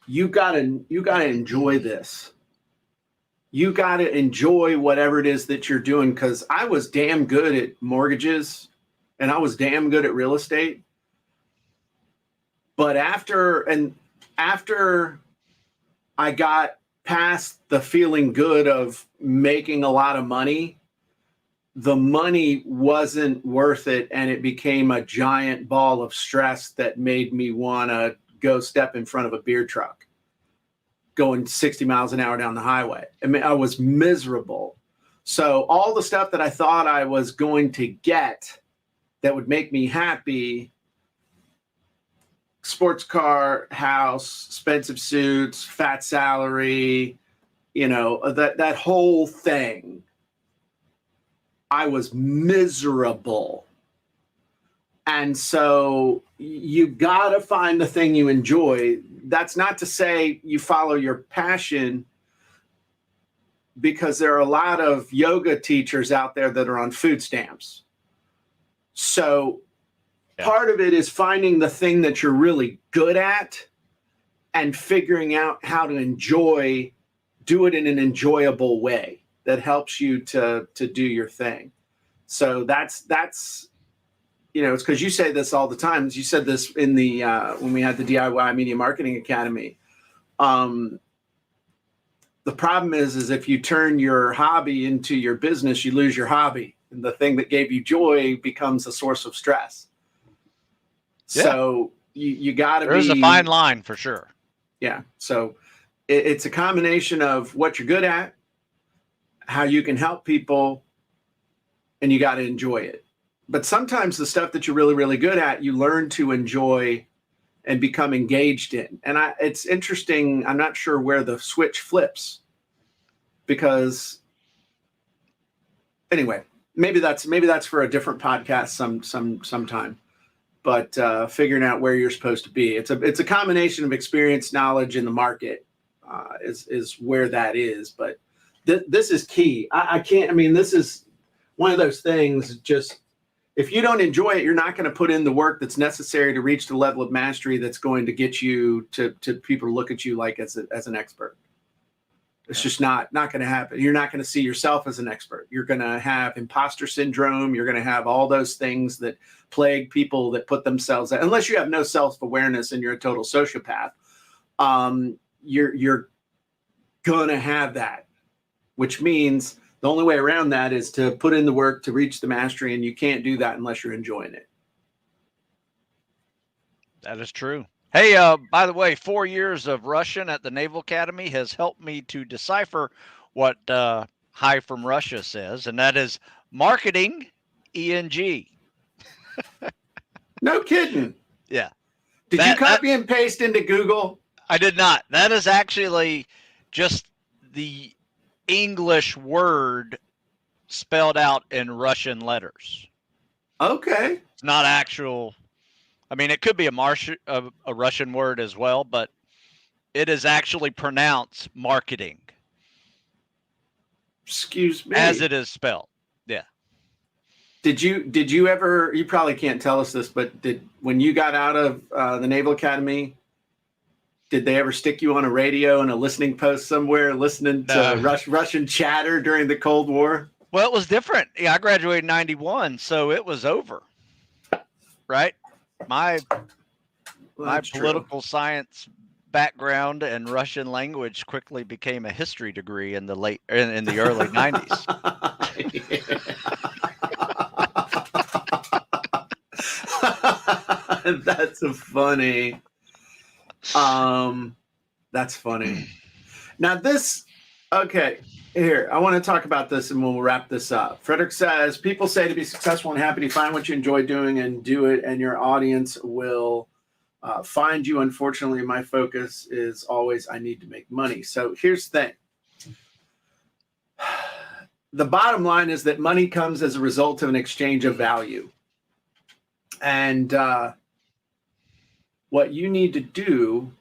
You gotta enjoy this. You gotta enjoy whatever it is that you're doing, because I was damn good at mortgages and I was damn good at real estate. But after I got past the feeling good of making a lot of money, the money wasn't worth it, and it became a giant ball of stress that made me want to go step in front of a beer truck going 60 miles an hour down the highway. I mean, I was miserable. So all the stuff that I thought I was going to get that would make me happy, sports car, house, expensive suits, fat salary, that whole thing, I was miserable. And so you got to find the thing you enjoy. That's not to say you follow your passion, because there are a lot of yoga teachers out there that are on food stamps. So part of it is finding the thing that you're really good at and figuring out how to do it in an enjoyable way that helps you to do your thing. So that's it's because you say this all the time. You said this in the when we had the DIY Media Marketing Academy. The problem is if you turn your hobby into your business, you lose your hobby, and the thing that gave you joy becomes a source of stress. Yeah. So you got to be. There's a fine line for sure. Yeah. So it's a combination of what you're good at, how you can help people, and you got to enjoy it. But sometimes the stuff that you're really, really good at, you learn to enjoy and become engaged in. And it's interesting. I'm not sure where the switch flips, because anyway, maybe that's for a different podcast sometime. But figuring out where you're supposed to be, it's a combination of experience, knowledge, and the market is where that is. But this is key. I can't. I mean, this is one of those things. Just if you don't enjoy it, you're not going to put in the work that's necessary to reach the level of mastery that's going to get you to people to look at you like as an expert. It's just not going to happen. You're not going to see yourself as an expert. You're going to have imposter syndrome. You're going to have all those things that plague people that put themselves out. Unless you have no self-awareness and you're a total sociopath, you're going to have that, which means the only way around that is to put in the work to reach the mastery, and you can't do that unless you're enjoying it. That is true. Hey, by the way, 4 years of Russian at the Naval Academy has helped me to decipher what Hi from Russia says, and that is marketing, ENG. No kidding. Yeah. Did you copy and paste into Google? I did not. That is actually just the English word spelled out in Russian letters. Okay. It's not actual. I mean, it could be a Russian word as well, but it is actually pronounced marketing. Excuse me. As it is spelled. Yeah. Did you ever, you probably can't tell us this, but when you got out of the Naval Academy, did they ever stick you on a radio and a listening post somewhere listening to Russian chatter during the Cold War? Well, it was different. Yeah, I graduated in 91, so it was over. Right? My political science background and Russian language quickly became a history degree in the early 90s. That's funny. That's funny. Now okay, here, I want to talk about this and we'll wrap this up. Frederick says, people say to be successful and happy to find what you enjoy doing and do it, and your audience will find you. Unfortunately, my focus is always, I need to make money. So here's the thing. The bottom line is that money comes as a result of an exchange of value. And what you need to do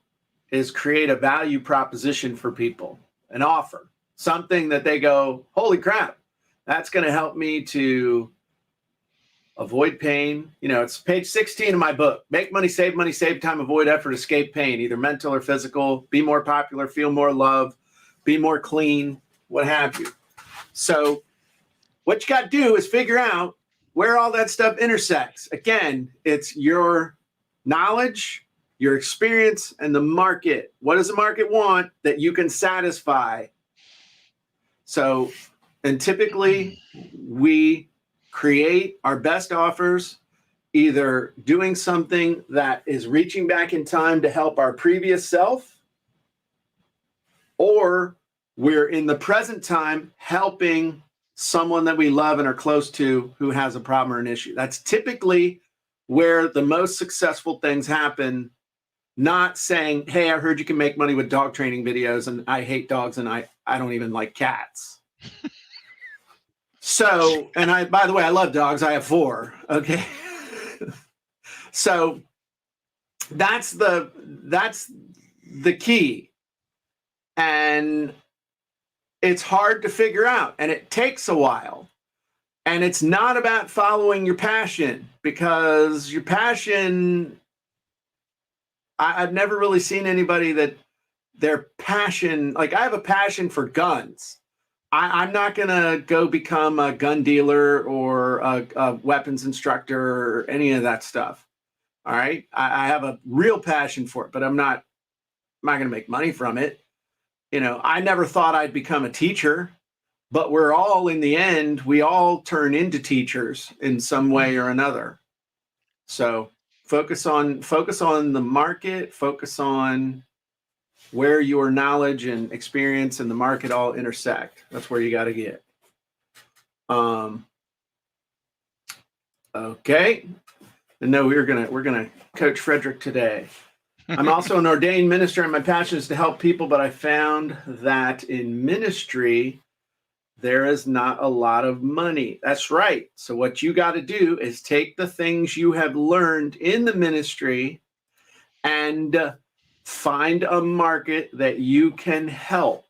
is create a value proposition for people, an offer, something that they go, holy crap, that's going to help me to avoid pain. It's page 16 of my book, Make Money, Save Time, Avoid Effort, Escape Pain, either mental or physical, be more popular, feel more love, be more clean, what have you. So what you got to do is figure out where all that stuff intersects. Again, it's your knowledge, your experience, and the market. What does the market want that you can satisfy? So, and typically we create our best offers either doing something that is reaching back in time to help our previous self, or we're in the present time helping someone that we love and are close to who has a problem or an issue. That's typically where the most successful things happen. Not saying, hey, I heard you can make money with dog training videos and I hate dogs and I don't even like cats. So, and by the way, I love dogs. I have 4. Okay. So that's the key. And it's hard to figure out, and it takes a while. And it's not about following your passion, because your passion, I've never really seen anybody that their passion, like I have a passion for guns. I'm not going to go become a gun dealer or a weapons instructor or any of that stuff. All right. I have a real passion for it, but I'm not going to make money from it. You know, I never thought I'd become a teacher, but we're all, in the end, we all turn into teachers in some way or another. So focus on the market, focus on where your knowledge and experience and the market all intersect. That's where you got to get. Okay. And no, we're gonna coach Frederick today. I'm also an ordained minister, and my passion is to help people, but I found that in ministry, there is not a lot of money. That's right. So what you got to do is take the things you have learned in the ministry and find a market that you can help.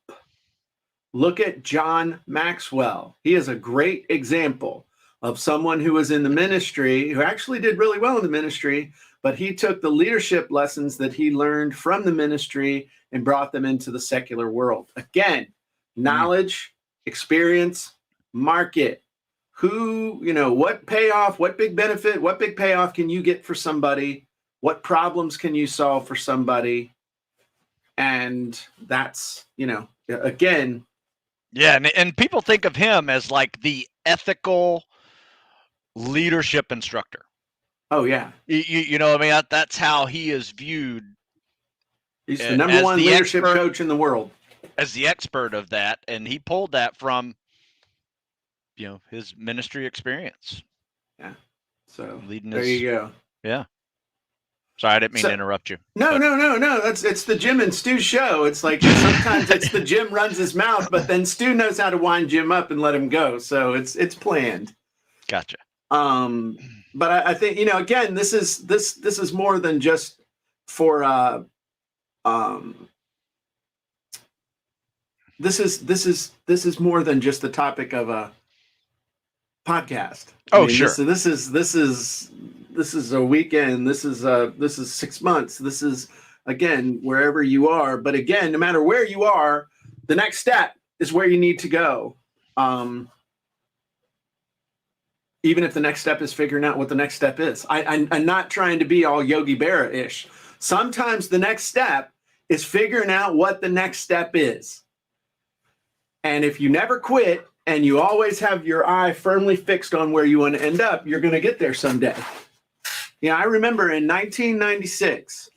Look at John Maxwell. He is a great example of someone who was in the ministry, who actually did really well in the ministry, but he took the leadership lessons that he learned from the ministry and brought them into the secular world. Again, knowledge, experience, market. Who, you know, what payoff, what big benefit, what big payoff can you get for somebody? What problems can you solve for somebody? And that's, you know, again. Yeah. And people think of him as like the ethical leadership instructor. Oh, yeah. You know, I mean, that's how he is viewed. He's the number one leadership coach in the world. As the expert of that. And he pulled that from, you know, his ministry experience. Yeah. So leading there you go. Yeah. Sorry, I didn't mean to interrupt you. No. It's the Jim and Stu show. It's like sometimes it's the Jim runs his mouth, but then Stu knows how to wind Jim up and let him go. So it's planned. Gotcha. But I think, you know, again, this is more than just for this is more than just the topic of a podcast. Sure. This is a weekend. This is 6 months. This is, again, wherever you are. But again, no matter where you are, the next step is where you need to go. Even if the next step is figuring out what the next step is. I'm not trying to be all Yogi Berra-ish. Sometimes the next step is figuring out what the next step is. And if you never quit and you always have your eye firmly fixed on where you want to end up, you're going to get there someday. Yeah, I remember in 1996,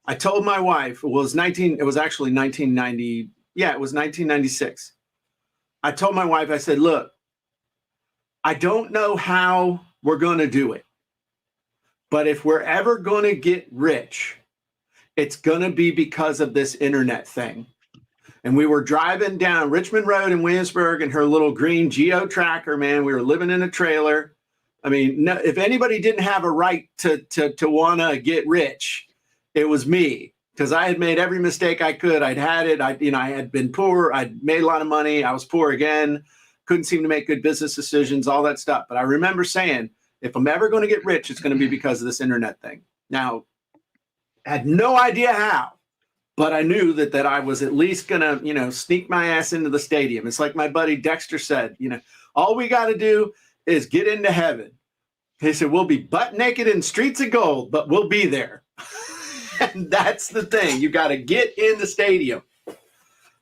I told my wife, it was actually 1990. Yeah, it was 1996. I told my wife, I said, look, I don't know how we're going to do it, but if we're ever going to get rich, it's going to be because of this internet thing. And we were driving down Richmond Road in Williamsburg in her little green Geo Tracker, man. We were living in a trailer. I mean, no, if anybody didn't have a right to want to get rich, it was me, because I had made every mistake I could. I'd had it. I had been poor. I'd made a lot of money. I was poor again. Couldn't seem to make good business decisions, all that stuff. But I remember saying, if I'm ever going to get rich, it's going to be because of this internet thing. Now, I had no idea how, but I knew that I was at least going to, you know, sneak my ass into the stadium. It's like my buddy Dexter said, you know, all we got to do is get into heaven. He said, we'll be butt naked in streets of gold, but we'll be there. And that's the thing. You got to get in the stadium.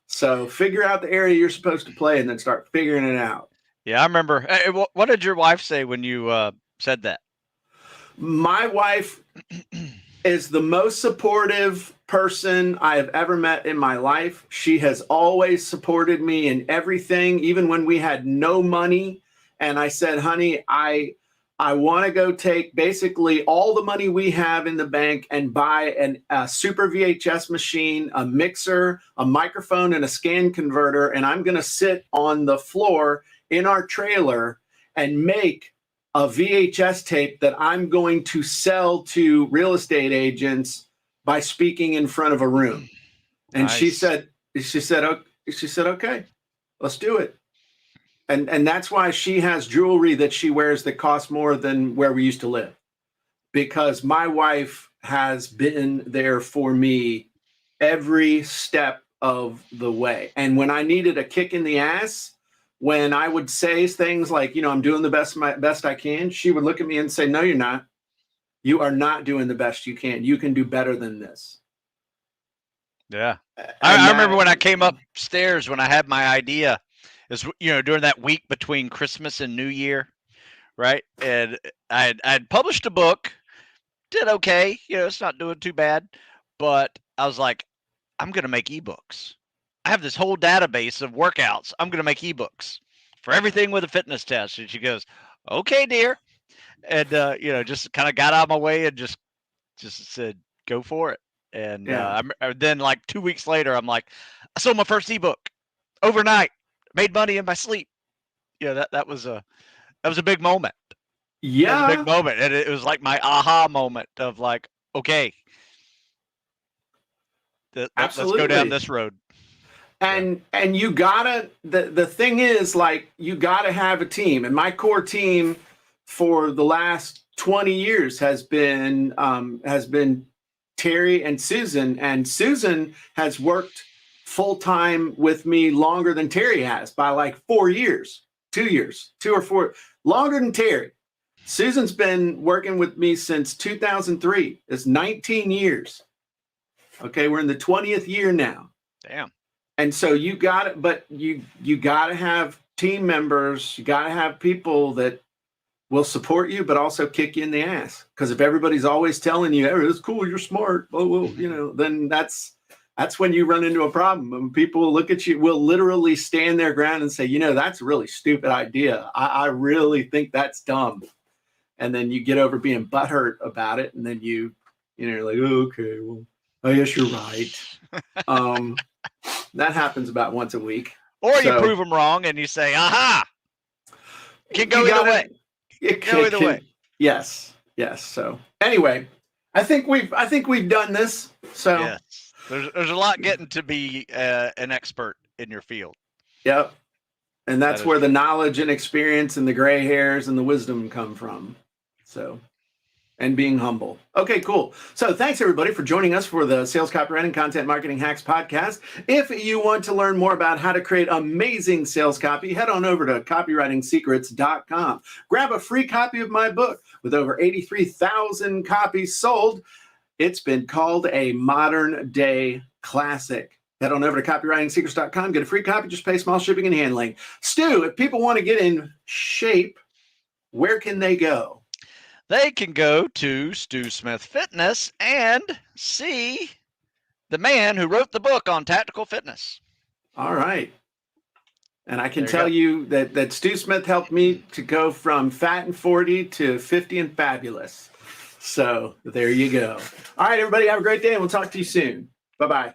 So figure out the area you're supposed to play and then start figuring it out. Yeah, I remember. Hey, what did your wife say when you said that? My wife is the most supportive person I have ever met in my life. She has always supported me in everything, even when we had no money. And I said, honey, I want to go take basically all the money we have in the bank and buy a super VHS machine, a mixer, a microphone, and a scan converter. And I'm going to sit on the floor in our trailer and make a VHS tape that I'm going to sell to real estate agents by speaking in front of a room. And Nice. she said, okay, let's do it. And that's why she has jewelry that she wears that costs more than where we used to live, because my wife has been there for me every step of the way. And when I needed a kick in the ass, when I would say things like, I'm doing the best I can, she would look at me and say, no, you're not. You are not doing the best you can. You can do better than this. Yeah. I remember when I came upstairs, when I had my idea, is during that week between Christmas and New Year, right? And I'd published a book, did okay, it's not doing too bad, but I was like, I'm gonna make ebooks. I have this whole database of workouts. I'm gonna make ebooks for everything with a fitness test. And she goes, okay, dear. And just kind of got out of my way and just said, go for it. And then like 2 weeks later, I'm like, I sold my first ebook overnight, made money in my sleep. That was a big moment. Yeah. That was a big moment. And it was like my aha moment of like, okay, let's go down this road. And you gotta, the thing is, like, you gotta have a team. And my core team for the last 20 years has been Terry and Susan. And Susan has worked full-time with me longer than Terry has by like 4 years, 2 years, 2 or 4, longer than Terry. Susan's been working with me since 2003. It's 19 years. Okay, we're in the 20th year now. Damn. And so you got it, but you got to have team members. You got to have people that will support you, but also kick you in the ass. Because if everybody's always telling you, "Hey, it's cool, you're smart," well, then that's when you run into a problem. And people look at you, will literally stand their ground and say, that's a really stupid idea. I really think that's dumb. And then you get over being butthurt about it, and then you're like, oh, okay, well, I guess you're right. That happens about once a week. Or you prove them wrong and you say, aha, can go either way. It can go either way. Yes. So anyway, I think we've done this. So yes. There's a lot getting to be an expert in your field. Yep. And that's where the knowledge and experience and the gray hairs and the wisdom come from. So, and being humble. Okay, cool. So thanks everybody for joining us for the Sales Copywriting Content Marketing Hacks podcast. If you want to learn more about how to create amazing sales copy, head on over to copywritingsecrets.com. Grab a free copy of my book with over 83,000 copies sold. It's been called a modern day classic. Head on over to copywritingsecrets.com, get a free copy, just pay small shipping and handling. Stu, if people want to get in shape, where can they go? They can go to Stu Smith Fitness and see the man who wrote the book on tactical fitness. All right. And I can tell you that Stu Smith helped me to go from fat and 40 to 50 and fabulous. So there you go. All right, everybody, have a great day, and we'll talk to you soon. Bye-bye.